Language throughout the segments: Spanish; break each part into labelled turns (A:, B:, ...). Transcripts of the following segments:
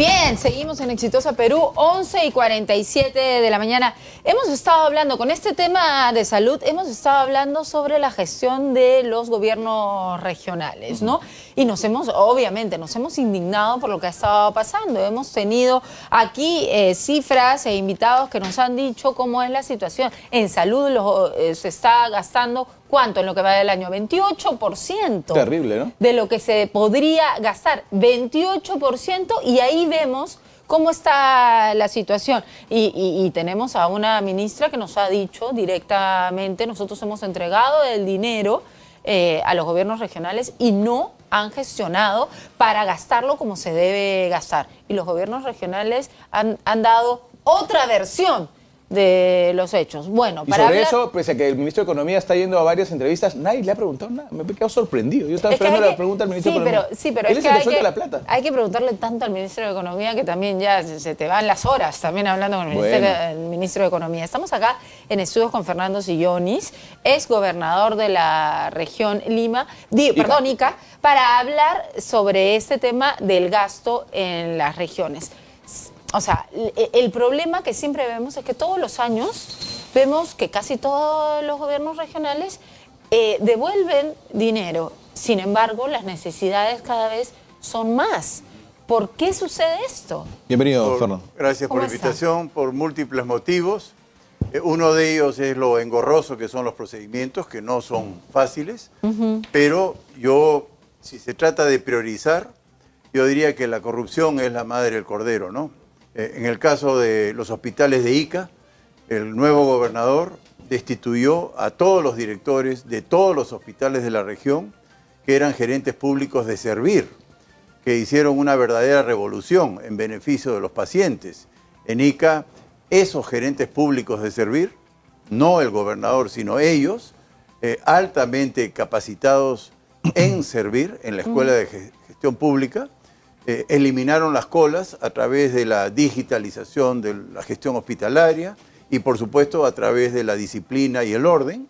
A: Bien, seguimos en Exitosa Perú, 11:47 de la mañana. Hemos estado hablando, con este tema de salud, hemos estado hablando sobre la gestión de los gobiernos regionales, ¿no? Y obviamente, nos hemos indignado por lo que ha estado pasando. Hemos tenido aquí cifras e invitados que nos han dicho cómo es la situación. En salud se está gastando, ¿cuánto en lo que va del año? 28%.
B: Terrible, ¿no?
A: De lo que se podría gastar, 28%, y ahí vemos cómo está la situación. Y tenemos a una ministra que nos ha dicho directamente, nosotros hemos entregado el dinero a los gobiernos regionales y no han gestionado para gastarlo como se debe gastar. Y los gobiernos regionales han dado otra versión de los hechos. Bueno,
B: y sobre eso, pese a que el ministro de Economía está yendo a varias entrevistas, nadie le ha preguntado nada. Me he quedado sorprendido. Yo estaba esperando la pregunta al ministro de Economía.
A: Pero
B: él es el que suelta la plata.
A: Hay que preguntarle tanto al ministro de Economía que también ya se te van las horas también hablando con el ministro de Economía. Estamos acá en estudios con Fernando Sillonis, ex gobernador de la región Ica, para hablar sobre este tema del gasto en las regiones. O sea, el problema que siempre vemos es que todos los años vemos que casi todos los gobiernos regionales devuelven dinero. Sin embargo, las necesidades cada vez son más. ¿Por qué sucede esto?
B: Bienvenido, Fernando.
C: Gracias por la invitación, por múltiples motivos. Uno de ellos es lo engorroso que son los procedimientos, que no son fáciles. Pero si se trata de priorizar, yo diría que la corrupción es la madre del cordero, ¿no? En el caso de los hospitales de Ica, el nuevo gobernador destituyó a todos los directores de todos los hospitales de la región que eran gerentes públicos de servir, que hicieron una verdadera revolución en beneficio de los pacientes. En Ica, esos gerentes públicos de servir, no el gobernador, sino ellos, altamente capacitados en servir en la Escuela de Gestión Pública, eliminaron las colas a través de la digitalización de la gestión hospitalaria y, por supuesto, a través de la disciplina y el orden,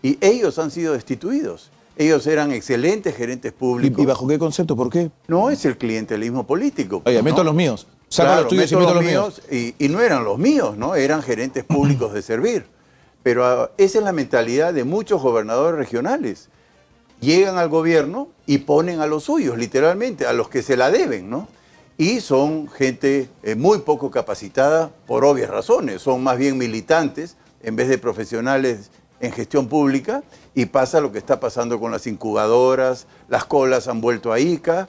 C: y ellos han sido destituidos. Ellos eran excelentes gerentes públicos.
B: ¿Y bajo qué concepto? ¿Por qué?
C: No es el clientelismo político.
B: Oye, meto los míos. Saca los tuyos y meto los míos.
C: Y no eran los míos, ¿no? Eran gerentes públicos de servir. Pero esa es la mentalidad de muchos gobernadores regionales. Llegan al gobierno y ponen a los suyos, literalmente, a los que se la deben, ¿no? Y son gente muy poco capacitada por obvias razones, son más bien militantes en vez de profesionales en gestión pública, y pasa lo que está pasando con las incubadoras, las colas han vuelto a Ica,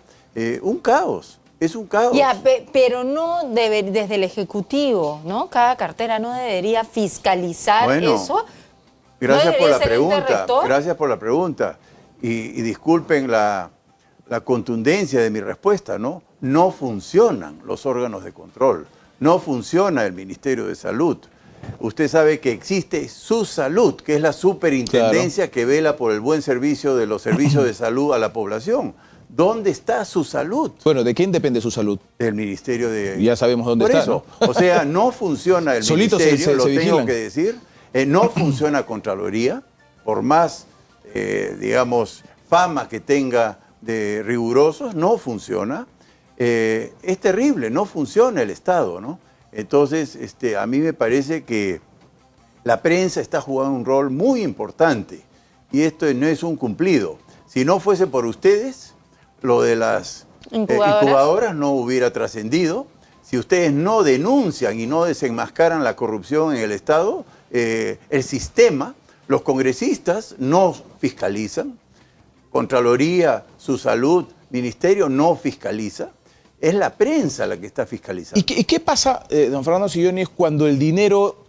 C: un caos, es un caos.
A: Ya, pero no desde el Ejecutivo, ¿no? Cada cartera no debería fiscalizar eso.
C: Gracias por la pregunta, gracias por la pregunta. Y disculpen la contundencia de mi respuesta, ¿no? No funcionan los órganos de control, no funciona el Ministerio de Salud. Usted sabe que existe SUSalud, que es la superintendencia que vela por el buen servicio de los servicios de salud a la población. ¿Dónde está SUSalud?
B: Bueno, ¿de quién depende SUSalud?
C: Del Ministerio de...
B: Ya sabemos dónde está, ¿no?
C: O sea, no funciona el ministerio, lo tengo que decir. No funciona Contraloría, por más... digamos, fama que tenga de rigurosos, no funciona. Es terrible, no funciona el Estado, ¿no? Entonces, a mí me parece que la prensa está jugando un rol muy importante y esto no es un cumplido. Si no fuese por ustedes, lo de las incubadoras no hubiera trascendido. Si ustedes no denuncian y no desenmascaran la corrupción en el Estado, el sistema... Los congresistas no fiscalizan, Contraloría, SUSalud, Ministerio no fiscaliza, es la prensa la que está fiscalizando.
B: ¿Y qué pasa, don Fernando Sillonis, cuando el dinero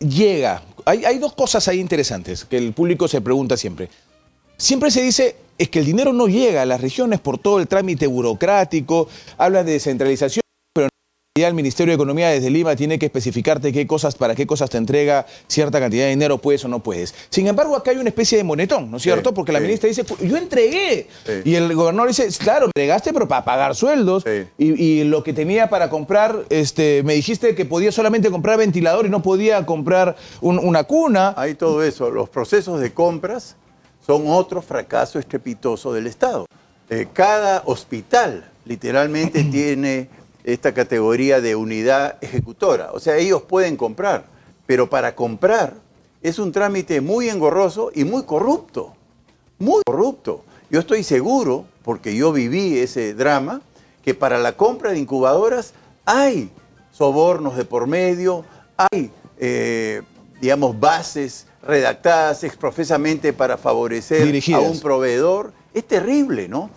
B: llega? Hay dos cosas ahí interesantes que el público se pregunta siempre. Siempre se dice, es que el dinero no llega a las regiones por todo el trámite burocrático, hablan de descentralización, pero el Ministerio de Economía desde Lima tiene que especificarte para qué cosas te entrega cierta cantidad de dinero, puedes o no puedes. Sin embargo, acá hay una especie de monetón, ¿no es cierto? Porque la ministra dice, yo entregué. Y el gobernador dice, claro, entregaste, pero para pagar sueldos. Y lo que tenía para comprar, me dijiste que podía solamente comprar ventilador y no podía comprar una cuna.
C: Hay todo eso. Los procesos de compras son otro fracaso estrepitoso del Estado. Cada hospital literalmente tiene esta categoría de unidad ejecutora. O sea, ellos pueden comprar, pero para comprar es un trámite muy engorroso y muy corrupto. Muy corrupto. Yo estoy seguro, porque yo viví ese drama, que para la compra de incubadoras hay sobornos de por medio, hay, digamos, bases redactadas exprofesamente para favorecer
B: dirigidas
C: a un proveedor. Es terrible, ¿no?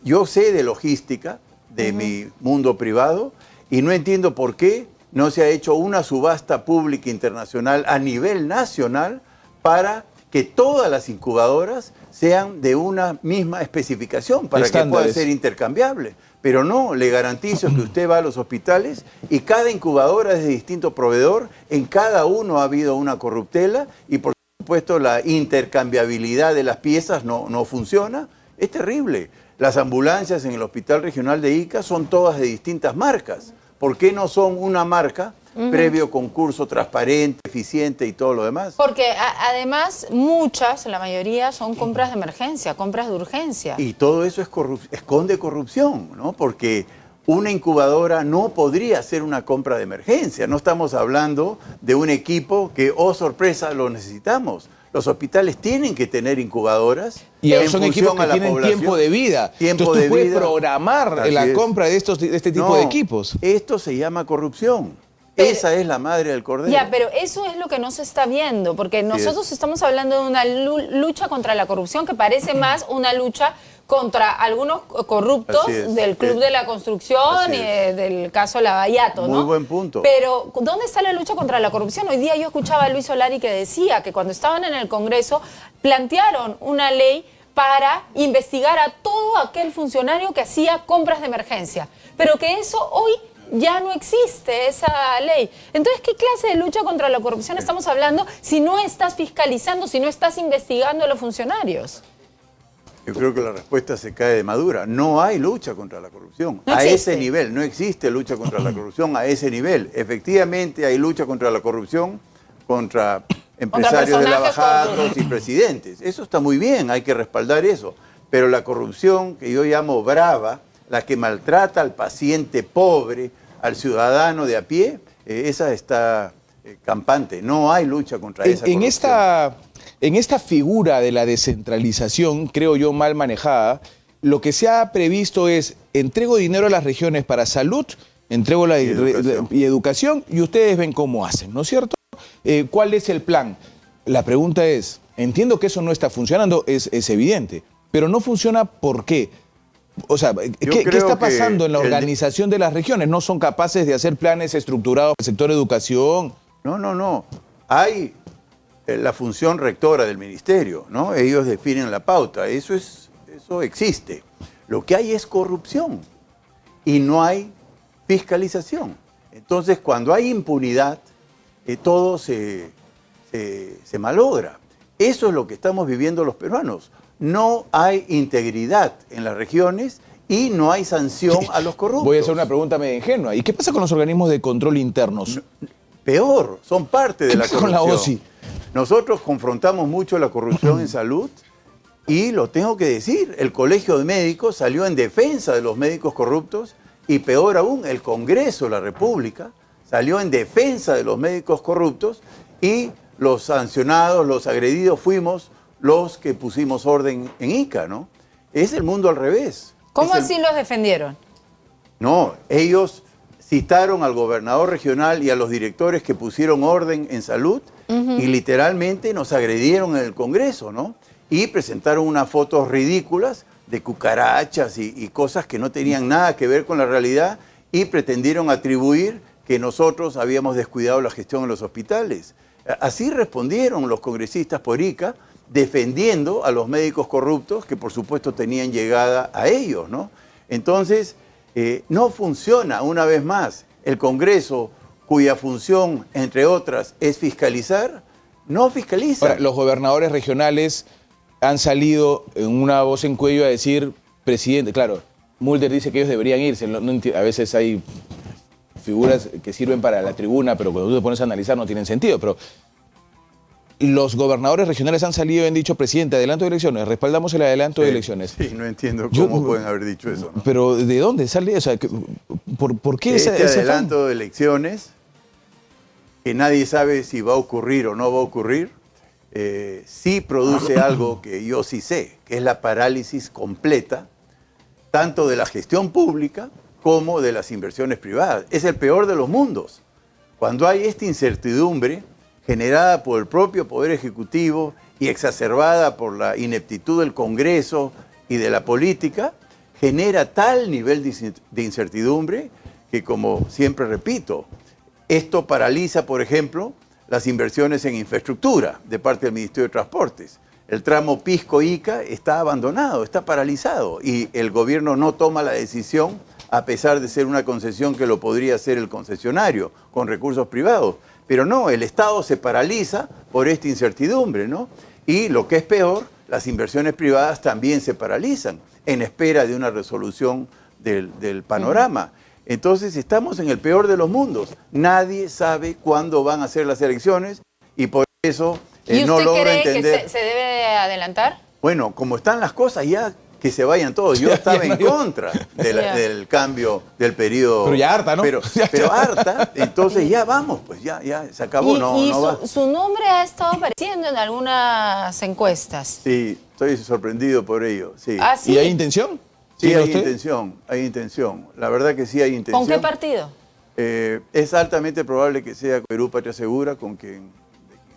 C: Yo sé de logística, de mi mundo privado, y no entiendo por qué no se ha hecho una subasta pública internacional a nivel nacional para que todas las incubadoras sean de una misma especificación, para que pueda ser intercambiable. Pero no, le garantizo que usted va a los hospitales y cada incubadora es de distinto proveedor, en cada uno ha habido una corruptela y por supuesto la intercambiabilidad de las piezas no funciona. Es terrible. Las ambulancias en el Hospital Regional de Ica son todas de distintas marcas. ¿Por qué no son una marca previo concurso transparente, eficiente y todo lo demás?
A: Porque además muchas, la mayoría, son compras de emergencia, compras de urgencia.
C: Y todo eso esconde corrupción, ¿no? Porque una incubadora no podría ser una compra de emergencia. No estamos hablando de un equipo que, oh sorpresa, lo necesitamos. Los hospitales tienen que tener incubadoras.
B: Y son equipos que tienen tiempo de vida. Entonces tú puedes programar la compra de este tipo de equipos.
C: Esto se llama corrupción. Esa es la madre del cordero.
A: Ya, pero eso es lo que no se está viendo, porque nosotros estamos hablando de una lucha contra la corrupción que parece más una lucha contra algunos corruptos del Club de la Construcción y del caso Lavallato, ¿no?
C: Muy buen punto.
A: Pero, ¿dónde está la lucha contra la corrupción? Hoy día yo escuchaba a Luis Solari que decía que cuando estaban en el Congreso plantearon una ley para investigar a todo aquel funcionario que hacía compras de emergencia, pero que eso hoy ya no existe, esa ley. Entonces, ¿qué clase de lucha contra la corrupción estamos hablando si no estás fiscalizando, si no estás investigando a los funcionarios?
C: Yo creo que la respuesta se cae de madura. No hay lucha contra la corrupción. A ese nivel, no existe lucha contra la corrupción a ese nivel. Efectivamente hay lucha contra la corrupción, contra empresarios de lavajados y presidentes. Eso está muy bien, hay que respaldar eso. Pero la corrupción, que yo llamo brava, la que maltrata al paciente pobre, al ciudadano de a pie, esa está campante. No hay lucha contra esa corrupción.
B: En esta figura de la descentralización, creo yo, mal manejada, lo que se ha previsto es entrego dinero a las regiones para salud, entrego y educación, y ustedes ven cómo hacen, ¿no es cierto? ¿Cuál es el plan? La pregunta es, entiendo que eso no está funcionando, es evidente, pero no funciona ¿por qué? O sea, ¿qué está pasando en la organización de las regiones? ¿No son capaces de hacer planes estructurados para el sector educación?
C: No. Hay la función rectora del ministerio, ¿no? Ellos definen la pauta, eso existe. Lo que hay es corrupción y no hay fiscalización. Entonces, cuando hay impunidad, todo se malogra. Eso es lo que estamos viviendo los peruanos. No hay integridad en las regiones y no hay sanción a los corruptos.
B: Voy a hacer una pregunta medio ingenua. ¿Y qué pasa con los organismos de control internos?
C: Peor, son parte de la corrupción.
B: ¿Qué pasa con la OSI?
C: Nosotros confrontamos mucho la corrupción en salud y lo tengo que decir, el Colegio de Médicos salió en defensa de los médicos corruptos y peor aún, el Congreso de la República salió en defensa de los médicos corruptos y los sancionados, los agredidos fuimos los que pusimos orden en Ica, ¿no? Es el mundo al revés.
A: ¿Cómo así los defendieron?
C: No, ellos citaron al gobernador regional y a los directores que pusieron orden en salud y literalmente nos agredieron en el Congreso, ¿no? Y presentaron unas fotos ridículas de cucarachas y cosas que no tenían nada que ver con la realidad y pretendieron atribuir que nosotros habíamos descuidado la gestión en los hospitales. Así respondieron los congresistas por Ica, defendiendo a los médicos corruptos que por supuesto tenían llegada a ellos, ¿no? Entonces, no funciona, una vez más, el Congreso, cuya función, entre otras, es fiscalizar, no fiscaliza.
B: Ahora, los gobernadores regionales han salido en una voz en cuello a decir, presidente, claro, Mulder dice que ellos deberían irse, a veces hay figuras que sirven para la tribuna, pero cuando tú te pones a analizar no tienen sentido, pero los gobernadores regionales han salido y han dicho, presidente, adelanto de elecciones, respaldamos el adelanto de elecciones.
C: Sí, no entiendo cómo pueden haber dicho eso, ¿no?
B: Pero ¿de dónde sale eso? ¿Por qué
C: Este
B: ese afán?
C: adelanto de elecciones, que nadie sabe si va a ocurrir o no va a ocurrir, sí produce algo que yo sí sé, que es la parálisis completa, tanto de la gestión pública como de las inversiones privadas. Es el peor de los mundos. Cuando hay esta incertidumbre generada por el propio Poder Ejecutivo y exacerbada por la ineptitud del Congreso y de la política, genera tal nivel de incertidumbre que, como siempre repito, esto paraliza, por ejemplo, las inversiones en infraestructura de parte del Ministerio de Transportes. El tramo Pisco-Ica está abandonado, está paralizado y el gobierno no toma la decisión a pesar de ser una concesión que lo podría hacer el concesionario con recursos privados. Pero no, el Estado se paraliza por esta incertidumbre, ¿no? Y lo que es peor, las inversiones privadas también se paralizan en espera de una resolución del panorama. Entonces estamos en el peor de los mundos. Nadie sabe cuándo van a ser las elecciones y por eso no logro
A: cree
C: entender.
A: que se debe adelantar?
C: Bueno, como están las cosas ya, que se vayan todos. Yo estaba en contra del cambio del periodo.
B: Pero ya harta, ¿no?
C: Pero harta, entonces ya vamos, pues ya se acabó.
A: Su nombre ha estado apareciendo en algunas encuestas.
C: Sí, estoy sorprendido por ello, sí.
A: ¿Ah, sí?
B: ¿Y hay intención?
C: Sí, hay intención. La verdad que sí hay intención.
A: ¿Con qué partido?
C: Es altamente probable que sea Perú Patria Segura, con quien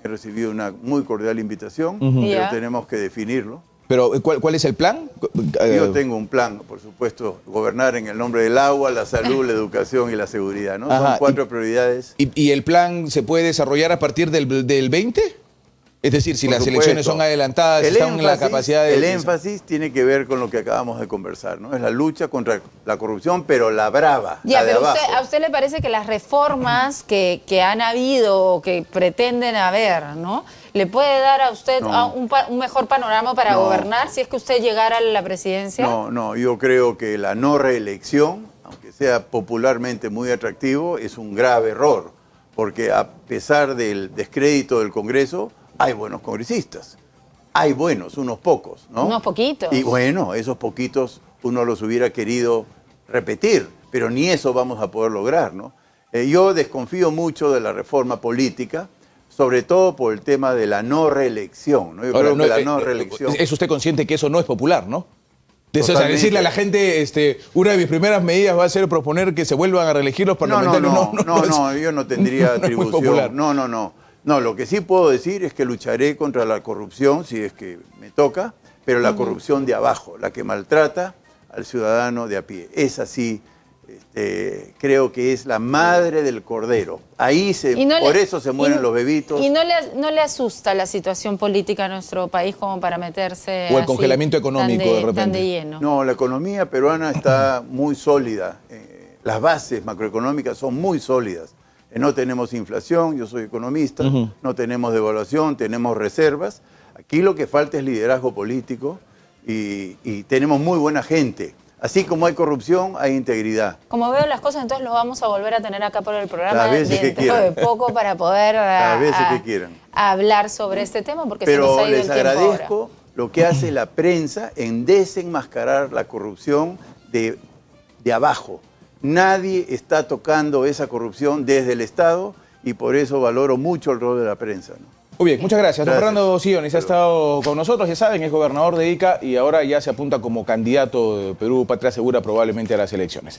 C: he recibido una muy cordial invitación, pero tenemos que definirlo.
B: Pero, ¿cuál es el plan?
C: Yo tengo un plan, por supuesto, gobernar en el nombre del agua, la salud, la educación y la seguridad, ¿no? Son 4 prioridades.
B: ¿Y el plan se puede desarrollar a partir del 20? Es decir, si
C: Por
B: las
C: supuesto.
B: elecciones son adelantadas, están en la capacidad de...
C: El énfasis tiene que ver con lo que acabamos de conversar, ¿no? Es la lucha contra la corrupción, pero la brava,
A: Ya,
C: la de
A: pero
C: abajo.
A: ¿a usted le parece que las reformas que han habido o que pretenden haber, ¿no? ¿Le puede dar a usted un mejor panorama para gobernar si es que usted llegara a la presidencia?
C: No, yo creo que la no reelección, aunque sea popularmente muy atractivo, es un grave error, porque a pesar del descrédito del Congreso, hay buenos congresistas. Hay buenos, unos pocos, ¿no?
A: Unos poquitos.
C: Y bueno, esos poquitos uno los hubiera querido repetir, pero ni eso vamos a poder lograr, ¿no? Yo desconfío mucho de la reforma política, sobre todo por el tema de la no reelección, ¿no? Yo creo que la no reelección...
B: ¿Es usted consciente que eso no es popular, no? O sea,
C: Totalmente.
B: decirle a la gente, una de mis primeras medidas va a ser proponer que se vuelvan a reelegir los parlamentarios.
C: No, yo no tendría atribución. No, lo que sí puedo decir es que lucharé contra la corrupción, si es que me toca, pero la corrupción de abajo, la que maltrata al ciudadano de a pie. Esa sí, creo que es la madre del cordero. Ahí por eso se mueren los bebitos.
A: ¿Y no le asusta la situación política de nuestro país como para meterse
B: O el
A: así,
B: congelamiento económico de repente.
A: tan de lleno?
C: No, la economía peruana está muy sólida. Las bases macroeconómicas son muy sólidas. No tenemos inflación, yo soy economista, no tenemos devaluación, tenemos reservas. Aquí lo que falta es liderazgo político y tenemos muy buena gente. Así como hay corrupción, hay integridad.
A: Como veo las cosas, entonces lo vamos a volver a tener acá por el programa
C: Las veces que
A: dentro de poco para poder hablar sobre este tema, porque se nos ha
C: Pero
A: ido
C: les
A: el tiempo
C: agradezco
A: ahora.
C: lo que hace la prensa en desenmascarar la corrupción de abajo. Nadie está tocando esa corrupción desde el Estado y por eso valoro mucho el rol de la prensa, ¿no?
B: Muy bien, muchas gracias. Don
C: Gracias.
B: Fernando Sionis ha estado con nosotros, ya saben, es gobernador de Ica y ahora ya se apunta como candidato de Perú Patria Segura probablemente a las elecciones.